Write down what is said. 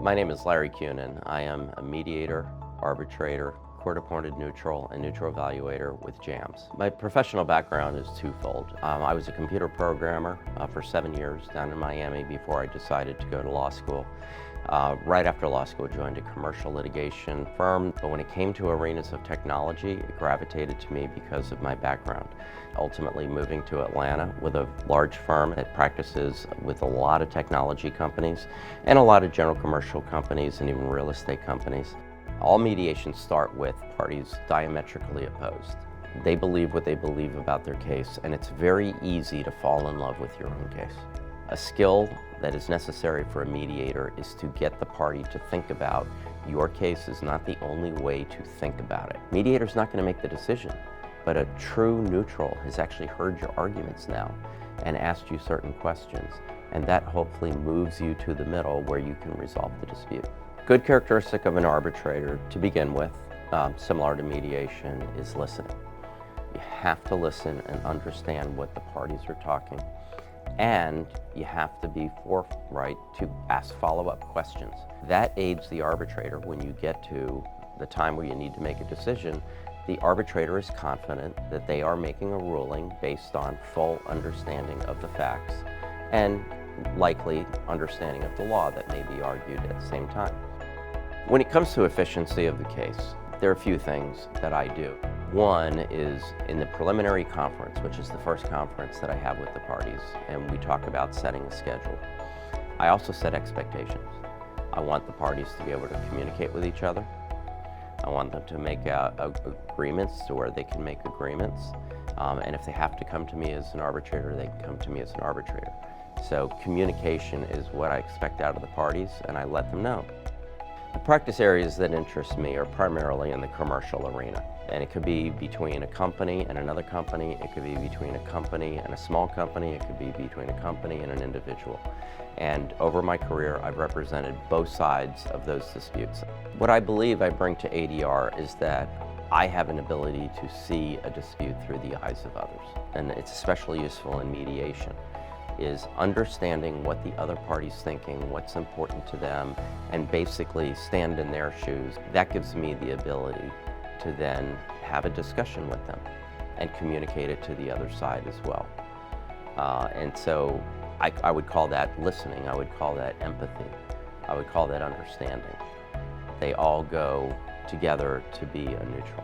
My name is Larry Kunin. I am a mediator, arbitrator, court-appointed neutral, and neutral evaluator with JAMS. My professional background is twofold. I was a computer programmer for 7 years down in Miami before I decided to go to law school. Right after law school, joined a commercial litigation firm, but when it came to arenas of technology, it gravitated to me because of my background. Ultimately moving to Atlanta with a large firm that practices with a lot of technology companies and a lot of general commercial companies and even real estate companies. All mediations start with parties diametrically opposed. They believe what they believe about their case, and it's very easy to fall in love with your own case. A skill that is necessary for a mediator is to get the party to think about your case is not the only way to think about it. Mediator's not going to make the decision, but a true neutral has actually heard your arguments now and asked you certain questions, and that hopefully moves you to the middle where you can resolve the dispute. Good characteristic of an arbitrator to begin with, similar to mediation, is listening. You have to listen and understand what the parties are talking, and you have to be forthright to ask follow-up questions. That aids the arbitrator when you get to the time where you need to make a decision. The arbitrator is confident that they are making a ruling based on full understanding of the facts and likely understanding of the law that may be argued at the same time. When it comes to efficiency of the case, there are a few things that I do. One is in the preliminary conference, which is the first conference that I have with the parties, and we talk about setting a schedule. I also set expectations. I want the parties to be able to communicate with each other. I want them to make agreements to where they can make agreements. And if they have to come to me as an arbitrator, they can come to me as an arbitrator. So communication is what I expect out of the parties, and I let them know. The practice areas that interest me are primarily in the commercial arena. And it could be between a company and another company. It could be between a company and a small company. It could be between a company and an individual. And over my career, I've represented both sides of those disputes. What I believe I bring to ADR is that I have an ability to see a dispute through the eyes of others. And it's especially useful in mediation, is understanding what the other party's thinking, what's important to them, and basically stand in their shoes. That gives me the ability to then have a discussion with them and communicate it to the other side as well. And so I would call that listening, I would call that empathy, I would call that understanding. They all go together to be a neutral.